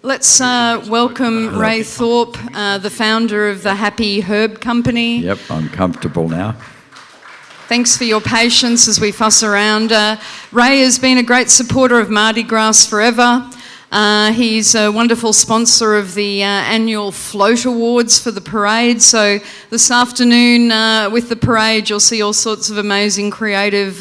Let's welcome Ray Thorpe, the founder of the Happy Herb Company. Yep, I'm comfortable now. Thanks for your patience as we fuss around. Ray has been a great supporter of MardiGrass forever. He's a wonderful sponsor of the annual Float Awards for the parade. So this afternoon with the parade, you'll see all sorts of amazing creative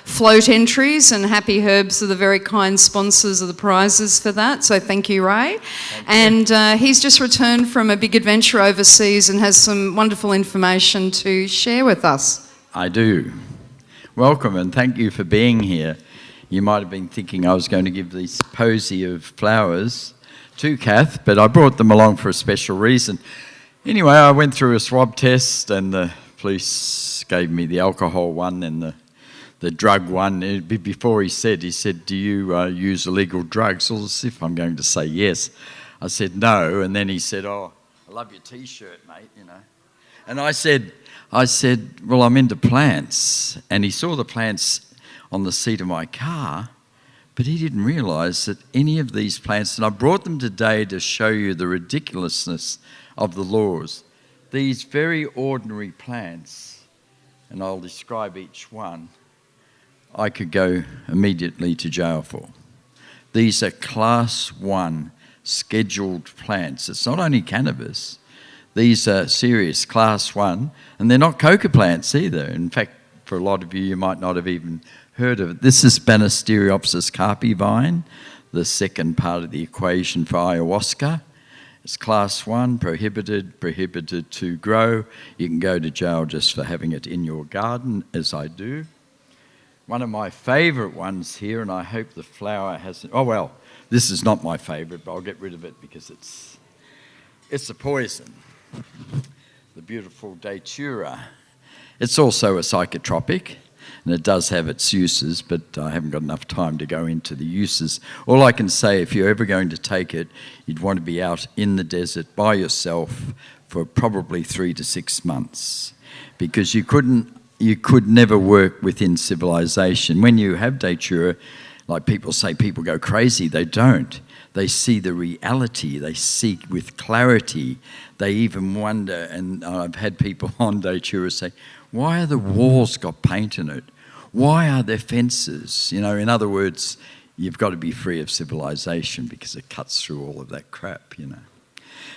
float entries, and Happy Herbs are the very kind sponsors of the prizes for that. So thank you, Ray. Thank you. And he's just returned from a big adventure overseas and has some wonderful information to share with us. I do. Welcome and thank you for being here. You might have been thinking I was going to give this posy of flowers to Kath, but I brought them along for a special reason. Anyway, I went through a swab test and the police gave me the alcohol one and the drug one. Before he said, do you use illegal drugs? Well, as if I'm going to say yes. I said no, and then he said, oh, I love your T-shirt, mate, you know. And I said, well, I'm into plants. And he saw the plants on the seat of my car, but he didn't realise that any of these plants, and I brought them today to show you the ridiculousness of the laws. These very ordinary plants, and I'll describe each one, I could go immediately to jail for. These are Class 1 scheduled plants. It's not only cannabis. These are serious Class 1, and they're not coca plants either. In fact, for a lot of you, you might not have even heard of it. This is Banisteriopsis carpi vine, the second part of the equation for ayahuasca. It's Class 1, prohibited to grow. You can go to jail just for having it in your garden, as I do. One of my favourite ones here, and I hope the flower hasn't... Oh, well, this is not my favourite, but I'll get rid of it because it's a poison. The beautiful Datura. It's also a psychotropic, and it does have its uses, but I haven't got enough time to go into the uses. All I can say, if you're ever going to take it, you'd want to be out in the desert by yourself for probably 3 to 6 months, because you could never work within civilization. When you have Datura, like people say people go crazy, they don't. They see the reality, they see with clarity. They even wonder, and I've had people on Datura say, why are the walls got paint in it? Why are there fences? You know, in other words, you've got to be free of civilization because it cuts through all of that crap, you know.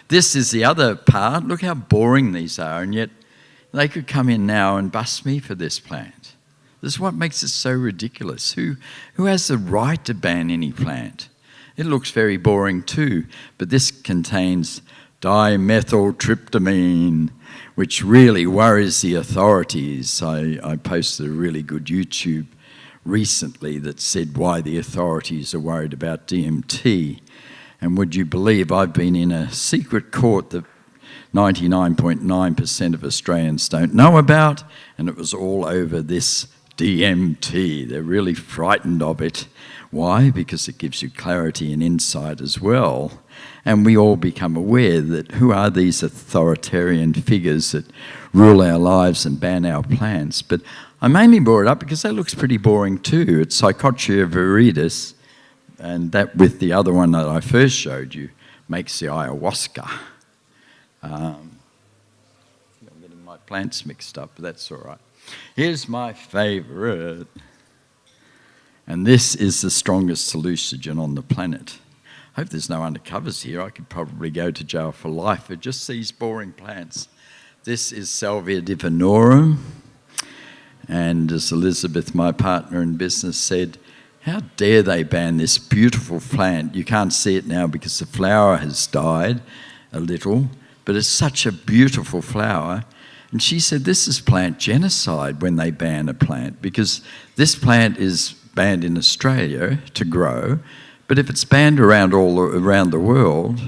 This is the other part. Look how boring these are, and yet they could come in now and bust me for this plant. This is what makes it so ridiculous. Who has the right to ban any plant? It looks very boring too, but this contains dimethyltryptamine, which really worries the authorities. I posted a really good YouTube recently that said why the authorities are worried about DMT. And would you believe I've been in a secret court that 99.9% of Australians don't know about, and it was all over this DMT. They're really frightened of it. Why? Because it gives you clarity and insight as well. And we all become aware that who are these authoritarian figures that rule our lives and ban our plants? But I mainly brought it up because that looks pretty boring too. It's Psychotria viridis, and that with the other one that I first showed you makes the ayahuasca. I'm getting my plants mixed up, but that's all right. Here's my favourite. And this is the strongest hallucinogen on the planet. I hope there's no undercovers here. I could probably go to jail for life for just these boring plants. This is Salvia Divinorum. And as Elizabeth, my partner in business, said, how dare they ban this beautiful plant? You can't see it now because the flower has died a little, but it's such a beautiful flower. And she said, this is plant genocide when they ban a plant, because this plant is banned in Australia to grow, but if it's banned around the world,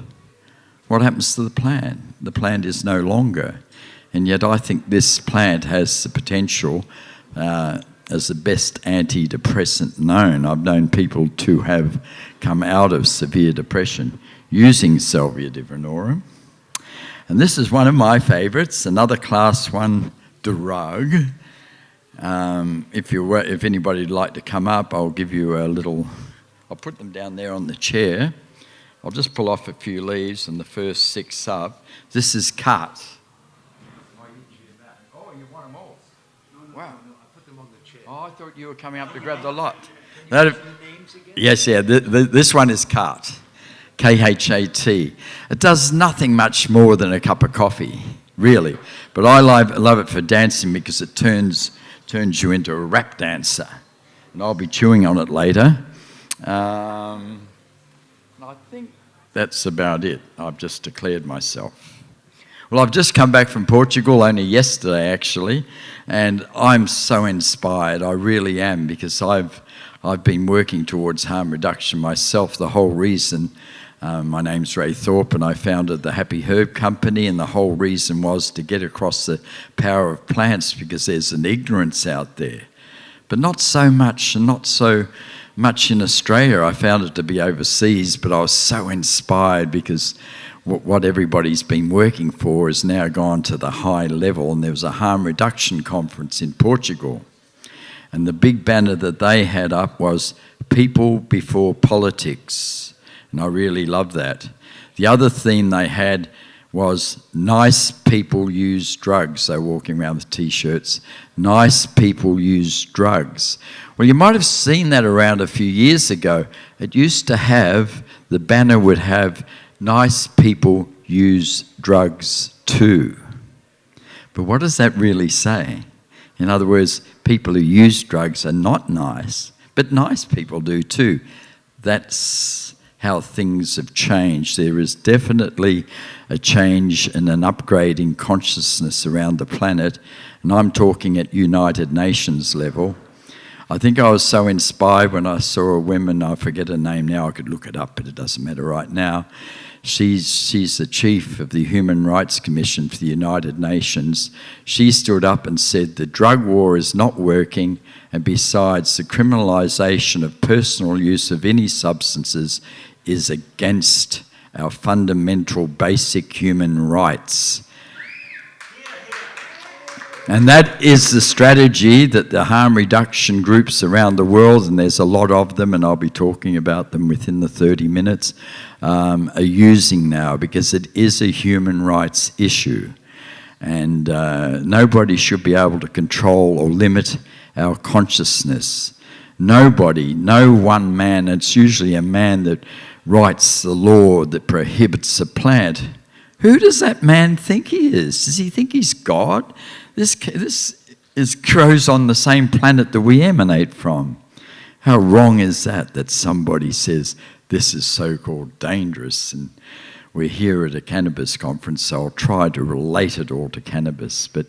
what happens to the plant? The plant is no longer. And yet I think this plant has the potential as the best antidepressant known. I've known people to have come out of severe depression using Salvia Divinorum. And this is one of my favourites, another Class 1 drug. If anybody would like to come up, I'll give you a little... I'll put them down there on the chair. I'll just pull off a few leaves and the first 6 up. This is cut. Oh, you want them all? Wow. I put them on the chair. Oh, I thought you were coming up to grab the lot. Yes, yeah, this one is cut. K-H-A-T. It does nothing much more than a cup of coffee, really. But I love it for dancing because it turns you into a rap dancer. And I'll be chewing on it later. I think that's about it. I've just declared myself. Well, I've just come back from Portugal, only yesterday actually, and I'm so inspired. I really am, because I've been working towards harm reduction myself. The whole reason, my name's Ray Thorpe, and I founded the Happy Herb Company, and the whole reason was to get across the power of plants, because there's an ignorance out there. But not so much, and not so much in Australia. I found it to be overseas, but I was so inspired because what everybody's been working for has now gone to the high level, and there was a harm reduction conference in Portugal. And the big banner that they had up was people before politics. And I really love that. The other theme they had was nice people use drugs. They were walking around with T-shirts. Nice people use drugs. Well, you might have seen that around a few years ago. It used to have, the banner would have, nice people use drugs too. But what does that really say? In other words, people who use drugs are not nice, but nice people do too. That's how things have changed. There is definitely a change and an upgrade in consciousness around the planet, and I'm talking at United Nations level. I think I was so inspired when I saw a woman, I forget her name now, I could look it up, but it doesn't matter right now. She's the chief of the Human Rights Commission for the United Nations. She stood up and said the drug war is not working, and besides, the criminalisation of personal use of any substances is against our fundamental basic human rights. And that is the strategy that the harm reduction groups around the world, and there's a lot of them, and I'll be talking about them within the 30 minutes, are using now, because it is a human rights issue. And nobody should be able to control or limit our consciousness. Nobody, no one man, it's usually a man that writes the law that prohibits a plant. Who does that man think he is? Does he think he's God? This grows on the same planet that we emanate from. How wrong is that somebody says this is so-called dangerous? And we're here at a cannabis conference, so I'll try to relate it all to cannabis. But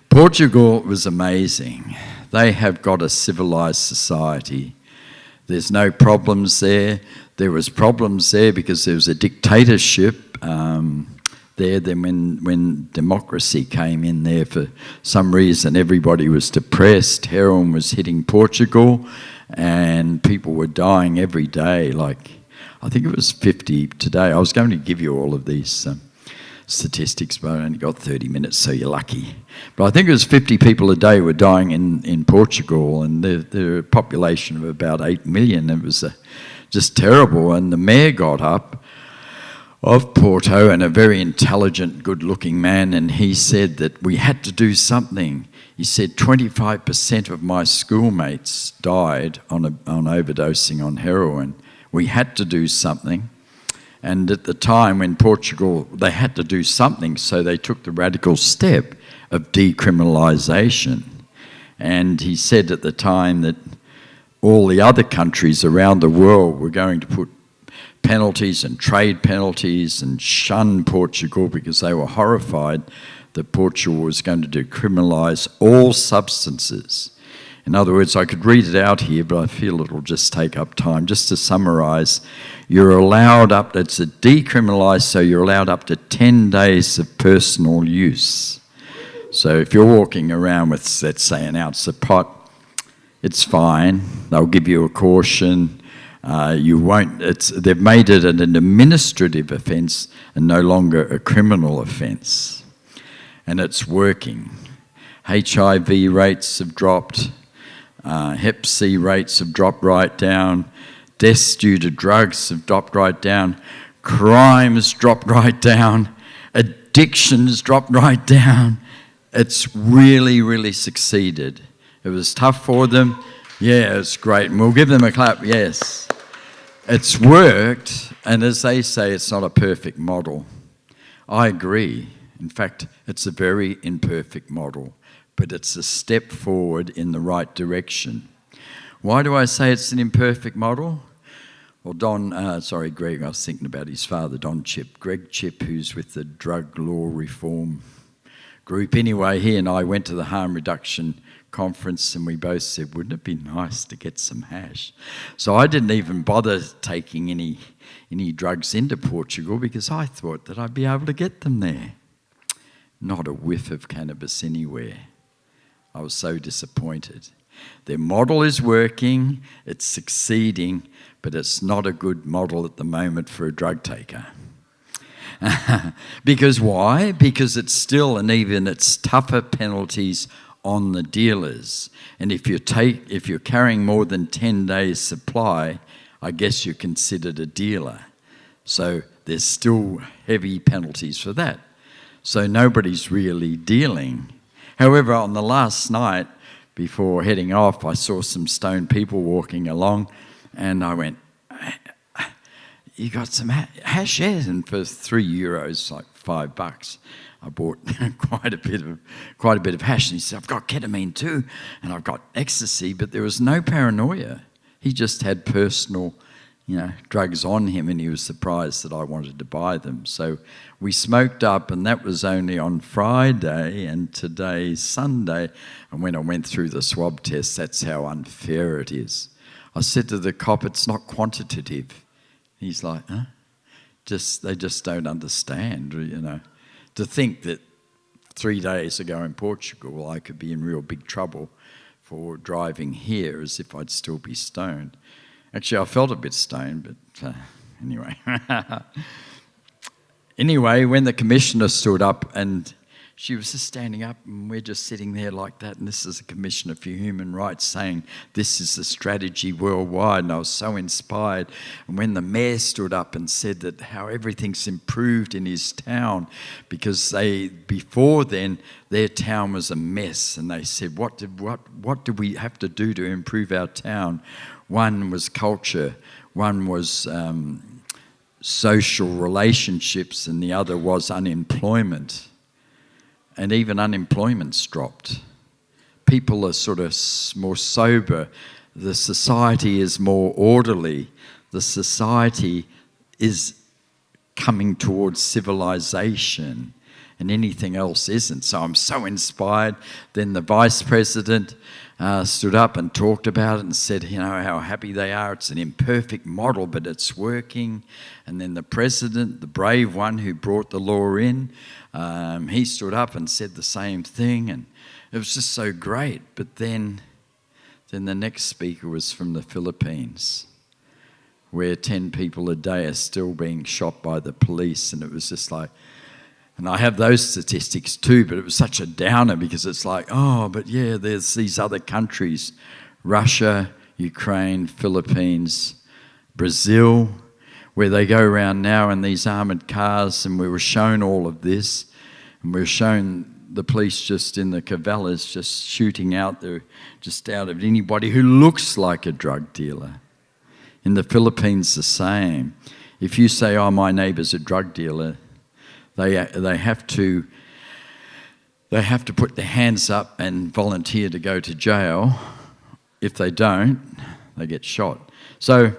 Portugal was amazing. They have got a civilized society. There's no problems there. There was problems there because there was a dictatorship there. Then when democracy came in there, for some reason everybody was depressed. Heroin was hitting Portugal and people were dying every day. Like, I think it was 50 today. I was going to give you all of these statistics, but I only got 30 minutes, so you're lucky. But I think it was 50 people a day were dying in Portugal, and they're a population of about 8 million. It was just terrible. And the mayor got up of Porto, and a very intelligent, good-looking man, and he said that we had to do something. He said 25% of my schoolmates died on overdosing on heroin. We had to do something. And at the time when Portugal, they had to do something, so they took the radical step of decriminalisation. And he said at the time that all the other countries around the world were going to put penalties and trade penalties and shun Portugal because they were horrified that Portugal was going to decriminalise all substances. In other words, I could read it out here, but I feel it'll just take up time. Just to summarise, you're allowed up, it's a decriminalised, so you're allowed up to 10 days of personal use. So if you're walking around with, let's say, an ounce of pot, it's fine. They'll give you a caution. You won't. They've made it an administrative offence and no longer a criminal offence, and it's working. HIV rates have dropped. Hep C rates have dropped right down. Deaths due to drugs have dropped right down. Crime has dropped right down. Addictions dropped right down. It's really, really succeeded. It was tough for them. Yeah, it's great. And we'll give them a clap. Yes. It's worked. And as they say, it's not a perfect model. I agree. In fact, it's a very imperfect model, but it's a step forward in the right direction. Why do I say it's an imperfect model? Well, Greg, I was thinking about his father, Don Chip. Greg Chip, who's with the drug law reform group. Anyway, he and I went to the harm reduction conference and we both said, wouldn't it be nice to get some hash? So I didn't even bother taking any drugs into Portugal because I thought that I'd be able to get them there. Not a whiff of cannabis anywhere. I was so disappointed. Their model is working, it's succeeding, but it's not a good model at the moment for a drug taker. Because why? Because it's still, and even it's tougher penalties on the dealers. And if you're carrying more than 10 days supply, I guess you're considered a dealer. So there's still heavy penalties for that. So nobody's really dealing. However, on the last night, before heading off, I saw some stoned people walking along, and I went, you got some hash? Yes. And for €3, like $5, I bought quite a bit of hash. And he said, I've got ketamine too, and I've got ecstasy, but there was no paranoia. He just had personal, drugs on him, and he was surprised that I wanted to buy them. So we smoked up, and that was only on Friday, and today's Sunday. And when I went through the swab test, that's how unfair it is. I said to the cop, it's not quantitative. He's like, huh? They just don't understand, To think that 3 days ago in Portugal, I could be in real big trouble for driving here as if I'd still be stoned. Actually, I felt a bit stoned, but anyway. Anyway, when the commissioner stood up, and she was just standing up, and we're just sitting there like that, and this is the Commissioner for Human Rights saying this is the strategy worldwide, and I was so inspired. And when the mayor stood up and said that how everything's improved in his town, because before then their town was a mess, and they said, what do we have to do to improve our town? One was culture, one was social relationships, and the other was unemployment. And even unemployment's dropped. People are sort of more sober. The society is more orderly. The society is coming towards civilization, and anything else isn't. So I'm so inspired. Then the Vice President stood up and talked about it and said, how happy they are. It's an imperfect model, but it's working. And then the President, the brave one who brought the law in, he stood up and said the same thing, and it was just so great. But then the next speaker was from the Philippines, where 10 people a day are still being shot by the police, and it was just like, and I have those statistics too, but it was such a downer because it's like, but yeah, there's these other countries, Russia, Ukraine, Philippines, Brazil, where they go around now in these armoured cars, and we were shown all of this, and we were shown the police just in the favelas just shooting out there, just out of anybody who looks like a drug dealer. In the Philippines, the same. If you say, my neighbour's a drug dealer, they have to put their hands up and volunteer to go to jail. If they don't, they get shot. So,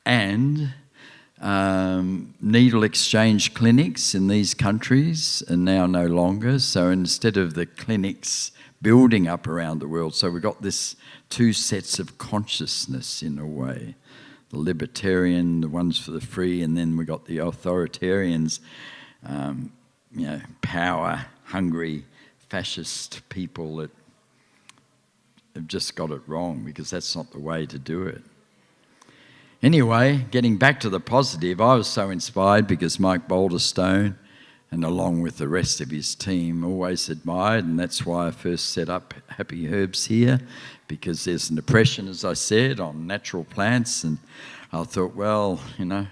and needle exchange clinics in these countries are now no longer. So instead of the clinics building up around the world, so we've got this two sets of consciousness in a way. The libertarian, the ones for the free, and then we got the authoritarians, power-hungry, fascist people that have just got it wrong, because that's not the way to do it. Anyway, getting back to the positive, I was so inspired because Mike Boulderstone and along with the rest of his team, always admired, and that's why I first set up Happy Herbs here, because there's an oppression, as I said, on natural plants, and I thought, well, if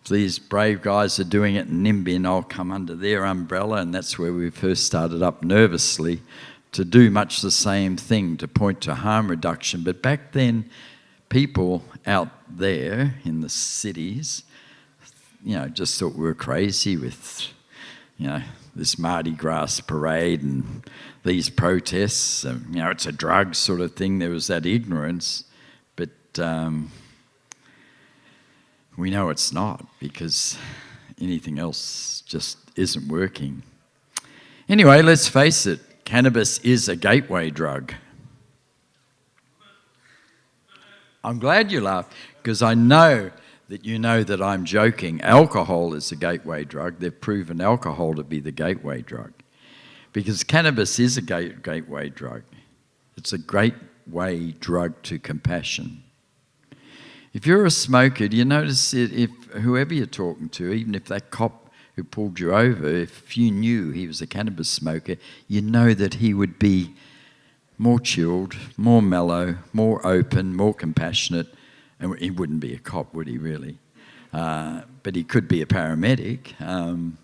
these brave guys are doing it in Nimbin, I'll come under their umbrella, and that's where we first started up nervously to do much the same thing, to point to harm reduction. But back then, people out there in the cities, just thought we were crazy with, this MardiGrass parade and these protests. It's a drug sort of thing. There was that ignorance. But we know it's not, because anything else just isn't working. Anyway, let's face it. Cannabis is a gateway drug. I'm glad you laughed, because I know that you know that I'm joking. Alcohol is a gateway drug. They've proven alcohol to be the gateway drug, because cannabis is a gateway drug. It's a gateway drug to compassion. If you're a smoker, do you notice it, if whoever you're talking to, even if that cop who pulled you over, if you knew he was a cannabis smoker, you know that he would be more chilled, more mellow, more open, more compassionate. And he wouldn't be a cop, would he really? But he could be a paramedic. In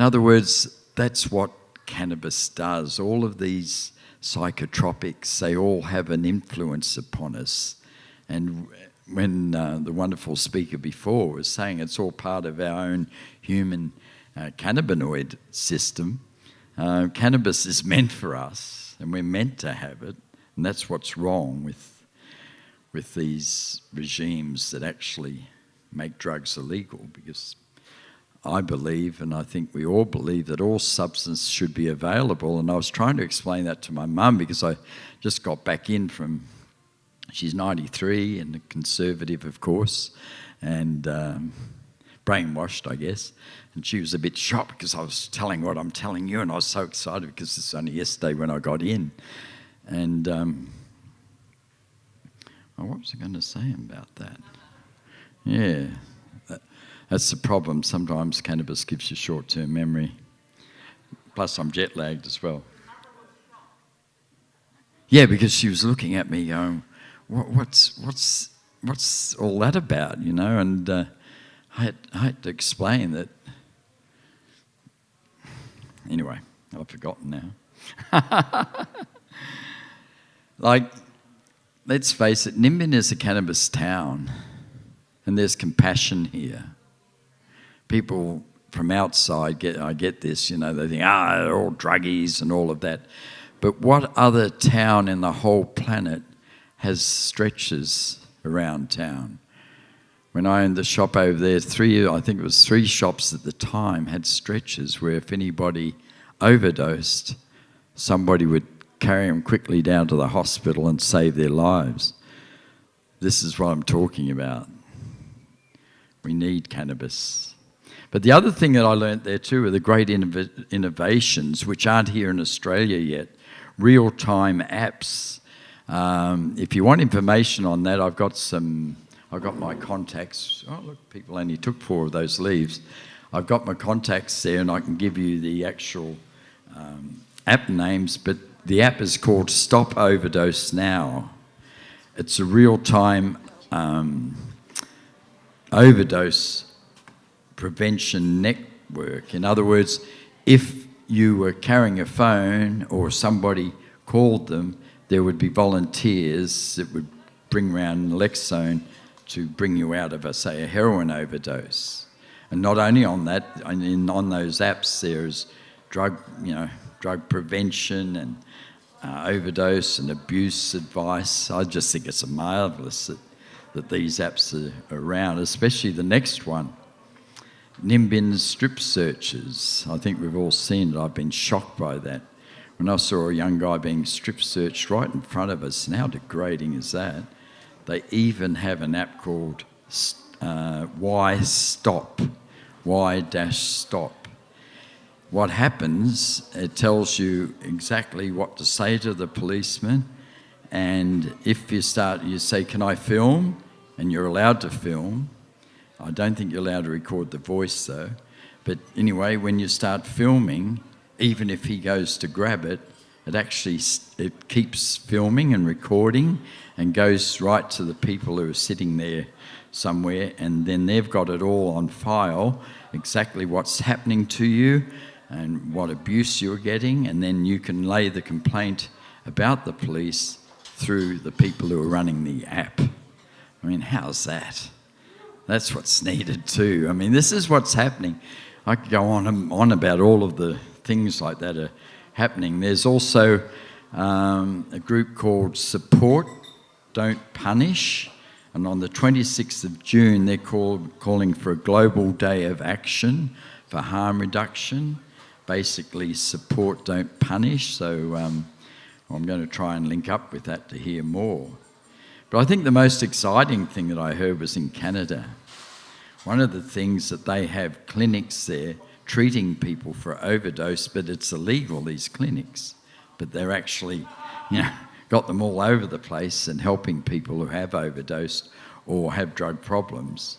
other words, that's what cannabis does. All of these psychotropics, they all have an influence upon us. And when the wonderful speaker before was saying it's all part of our own human cannabinoid system, cannabis is meant for us, and we're meant to have it. And that's what's wrong with these regimes that actually make drugs illegal, because I believe, and I think we all believe, that all substance should be available. And I was trying to explain that to my mum, because I just got back in from, she's 93 and a conservative, of course, and brainwashed, I guess. And she was a bit shocked because I was telling what I'm telling you, and I was so excited because it's only yesterday when I got in. And what was I going to say about that? Yeah, that's the problem. Sometimes cannabis gives you short-term memory. Plus, I'm jet-lagged as well. Yeah, because she was looking at me going, what's all that about, And I had to explain that. Anyway, I've forgotten now. Let's face it, Nimbin is a cannabis town, and there's compassion here. People from outside I get this, they think, they're all druggies and all of that. But what other town in the whole planet has stretches around town? When I owned the shop over there, I think it was 3 shops at the time had stretches where if anybody overdosed, somebody would carry them quickly down to the hospital and save their lives. This is what I'm talking about. We need cannabis. But the other thing that I learnt there too are the great innovations, which aren't here in Australia yet, real-time apps. If you want information on that, I've got my contacts. Oh, look, people only took 4 of those leaves. I've got my contacts there, and I can give you the actual app names, but the app is called Stop Overdose Now. It's a real-time overdose prevention network. In other words, if you were carrying a phone or somebody called them, there would be volunteers that would bring around naloxone to bring you out of, say, a heroin overdose. And not only on that, on those apps, there's drug prevention and overdose and abuse advice. I just think it's marvellous that these apps are around, especially the next one, Nimbin strip searches. I think we've all seen it. I've been shocked by that. When I saw a young guy being strip searched right in front of us, and how degrading is that? They even have an app called Y-Stop. What happens, it tells you exactly what to say to the policeman, and if you say, can I film? And you're allowed to film. I don't think you're allowed to record the voice though, But anyway, when you start filming, even if he goes to grab it, it keeps filming and recording and goes right to the people who are sitting there somewhere, and then they've got it all on file, exactly what's happening to you and what abuse you're getting, and then you can lay the complaint about the police through the people who are running the app. I mean, how's that? That's what's needed too. I mean, this is what's happening. I could go on about all of the things like that are happening. There's also a group called Support, Don't Punish, and on the 26th of June they're calling for a global day of action for harm reduction. Basically, support, don't punish. So I'm going to try and link up with that to hear more. But I think the most exciting thing that I heard was in Canada. One of the things that they have clinics there treating people for overdose, but it's illegal, these clinics. But they're actually, got them all over the place and helping people who have overdosed or have drug problems.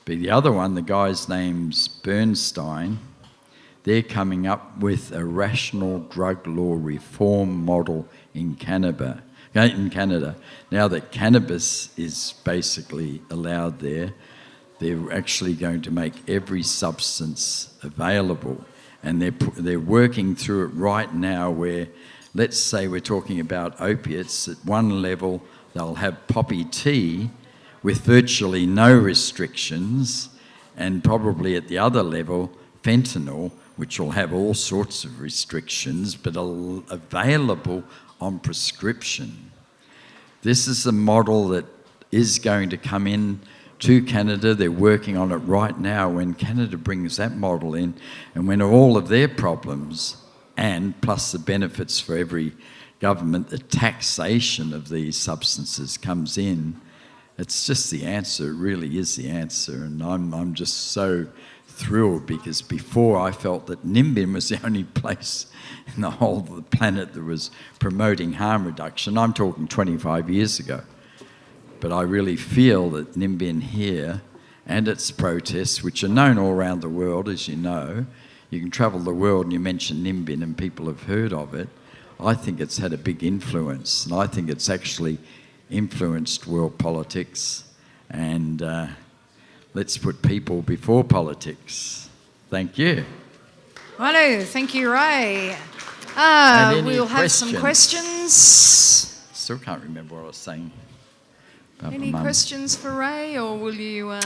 But the other one, the guy's name's Bernstein, they're coming up with a rational drug law reform model in Canada. Now that cannabis is basically allowed there, they're actually going to make every substance available. And they're working through it right now where, let's say we're talking about opiates, at one level they'll have poppy tea with virtually no restrictions, and probably at the other level, fentanyl, which will have all sorts of restrictions, but available on prescription. This is a model that is going to come in to Canada. They're working on it right now. When Canada brings that model in, and when all of their problems, and plus the benefits for every government, the taxation of these substances comes in, it's just the answer. It really is the answer. And I'm just so thrilled, because before I felt that Nimbin was the only place in the whole of the planet that was promoting harm reduction. I'm talking 25 years ago. But I really feel that Nimbin here and its protests, which are known all around the world, as you know, you can travel the world and you mention Nimbin and people have heard of it. I think it's had a big influence, and I think it's actually influenced world politics, and let's put people before politics. Thank you. Righto, thank you, Ray. We'll have some questions. Still can't remember what I was saying. Any questions for Ray, or will you...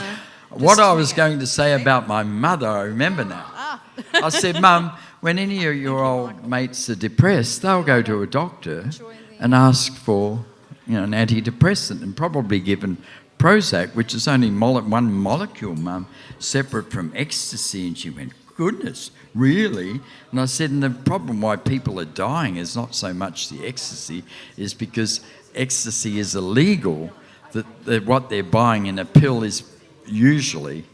what I was going to say about my mother, I remember now. I said, Mum, when any of your old mates are depressed, they'll go to a doctor and ask for an antidepressant, and probably given Prozac, which is only one molecule, Mum, separate from ecstasy. And she went, goodness, really? And I said, and the problem why people are dying is not so much the ecstasy, is because ecstasy is illegal, that what they're buying in a pill is usually,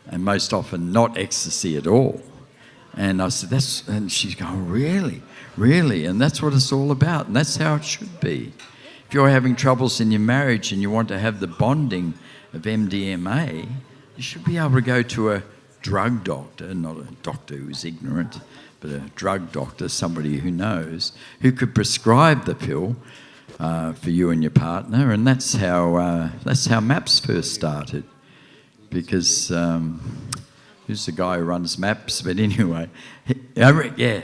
and most often, not ecstasy at all. And I said, and she's going, really? Really? And that's what it's all about, and that's how it should be. If you're having troubles in your marriage and you want to have the bonding of MDMA, you should be able to go to a drug doctor, not a doctor who's ignorant, but a drug doctor, somebody who knows, who could prescribe the pill for you and your partner. And that's how MAPS first started, because who's the guy who runs MAPS? But anyway, yeah.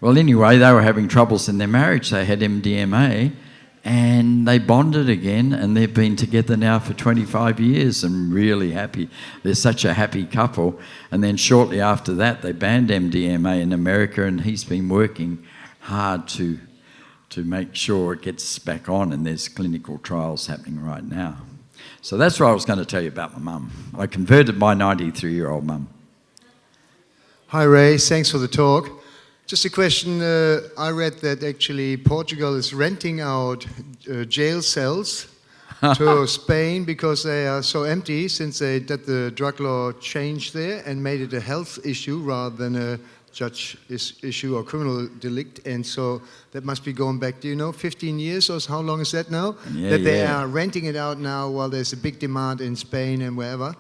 Well, anyway, they were having troubles in their marriage. They had MDMA, and they bonded again, and they've been together now for 25 years and really happy. They're such a happy couple. And then shortly after that, they banned MDMA in America, and he's been working hard to make sure it gets back on, and there's clinical trials happening right now. So that's what I was going to tell you about my mum. I converted my 93-year-old mum. Hi, Ray. Thanks for the talk. Just a question. I read that actually Portugal is renting out jail cells to Spain because they are so empty since they did the drug law change there and made it a health issue rather than a judge issue or criminal delict. And so that must be going back, 15 years or so? How long is that now? Yeah, that they are renting it out now while there's a big demand in Spain and wherever.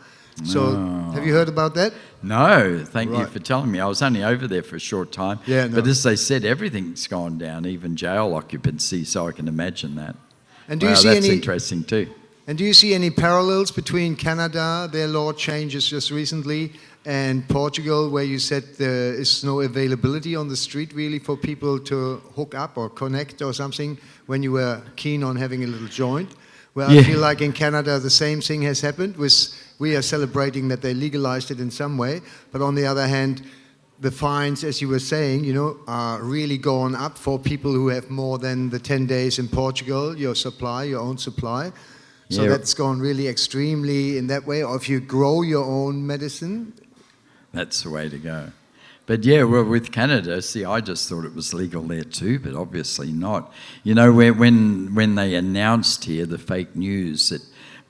So, have you heard about that? No, thank you Right. for telling me. I was only over there for a short time. Yeah, no. But as they said, everything's gone down, even jail occupancy, so I can imagine that. And do Wow, you see that's any? interesting too. And do you see any parallels between Canada, their law changes just recently, and Portugal, where you said there is no availability on the street really for people to hook up or connect or something when you were keen on having a little joint? Well, Yeah. I feel like in Canada the same thing has happened. We are celebrating that they legalized it in some way, but on the other hand, the fines, as you were saying, are really going up for people who have more than the 10 days in Portugal, your own supply. So Yeah. that's gone really extremely in that way. Or if you grow your own medicine. That's the way to go. But yeah, well, with Canada, see, I just thought it was legal there too, but obviously not. When they announced here the fake news that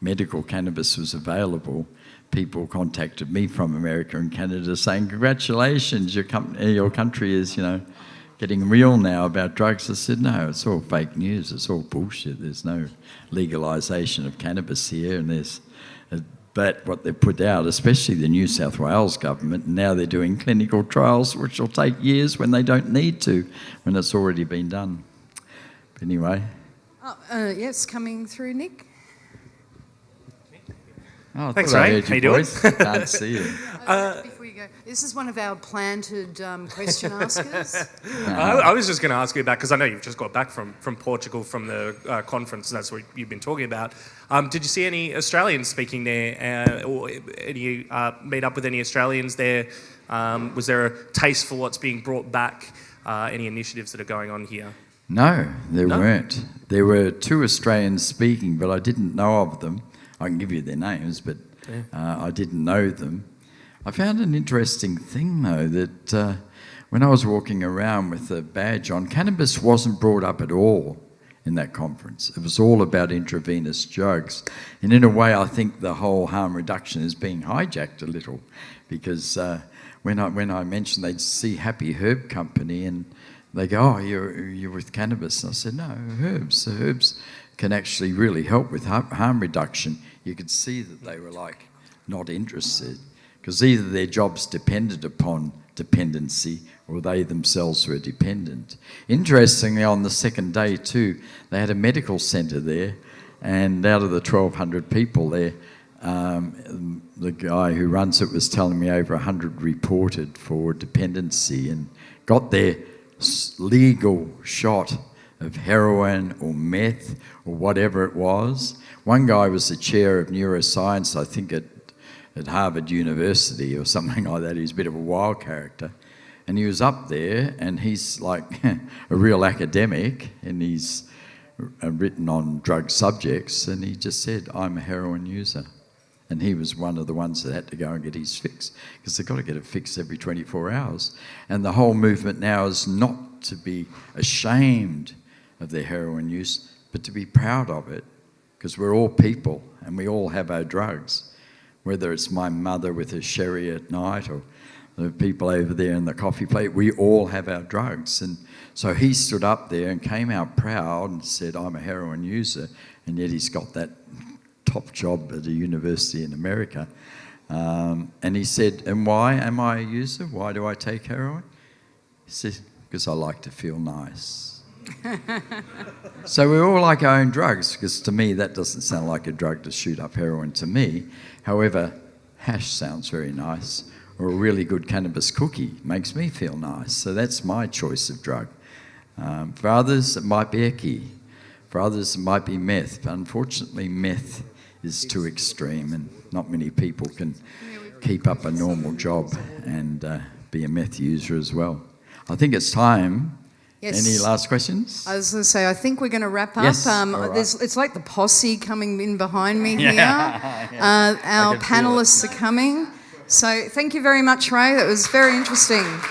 medical cannabis was available, people contacted me from America and Canada saying, congratulations, your country is, getting real now about drugs. I said, no, it's all fake news. It's all bullshit. There's no legalisation of cannabis here, and but what they put out, especially the New South Wales government, now they're doing clinical trials which will take years when they don't need to, when it's already been done. But anyway. Yes, coming through, Nick. Oh, Thanks, I Ray. heard How you your doing? voice. Can't see you. Before you go, this is one of our planted question askers. I was just going to ask you about, because I know you've just got back from Portugal from the conference, and that's what you've been talking about. Did you see any Australians speaking there, or any meet up with any Australians there? Was there a taste for what's being brought back? Any initiatives that are going on here? No, there weren't. There were 2 Australians speaking, but I didn't know of them. I can give you their names, but I didn't know them. I found an interesting thing, though, that when I was walking around with the badge on, cannabis wasn't brought up at all in that conference. It was all about intravenous drugs. And in a way, I think the whole harm reduction is being hijacked a little, because when I mentioned they'd see Happy Herb Company and they go, oh, you're with cannabis. And I said, no, herbs. The herbs can actually really help with harm reduction. You could see that they were not interested, because either their jobs depended upon dependency or they themselves were dependent. Interestingly, on the second day too, they had a medical centre there, and out of the 1,200 people there, the guy who runs it was telling me over 100 reported for dependency and got their legal shot of heroin or meth or whatever it was. One guy was the chair of neuroscience, I think at Harvard University or something like that. He's a bit of a wild character. And he was up there, and he's like a real academic, and he's written on drug subjects, and he just said, I'm a heroin user. And he was one of the ones that had to go and get his fix, because they've got to get it fixed every 24 hours. And the whole movement now is not to be ashamed of their heroin use, but to be proud of it, because we're all people and we all have our drugs. Whether it's my mother with her sherry at night or the people over there in the coffee plate, we all have our drugs. And so he stood up there and came out proud and said, I'm a heroin user, and yet he's got that top job at a university in America. And he said, and why am I a user? Why do I take heroin? He said, because I like to feel nice. So we all like our own drugs, because to me that doesn't sound like a drug to shoot up heroin to me. However, hash sounds very nice, or a really good cannabis cookie makes me feel nice. So that's my choice of drug. For others it might be Eki. For others it might be meth. But unfortunately meth is too extreme, and not many people can keep up a normal job and be a meth user as well. I think it's time. Yes. Any last questions? I was going to say, I think we're going to wrap up. Yes, all right. It's like the posse coming in behind me here. Yeah. Our I can feel panellists are coming. So thank you very much, Ray. That was very interesting.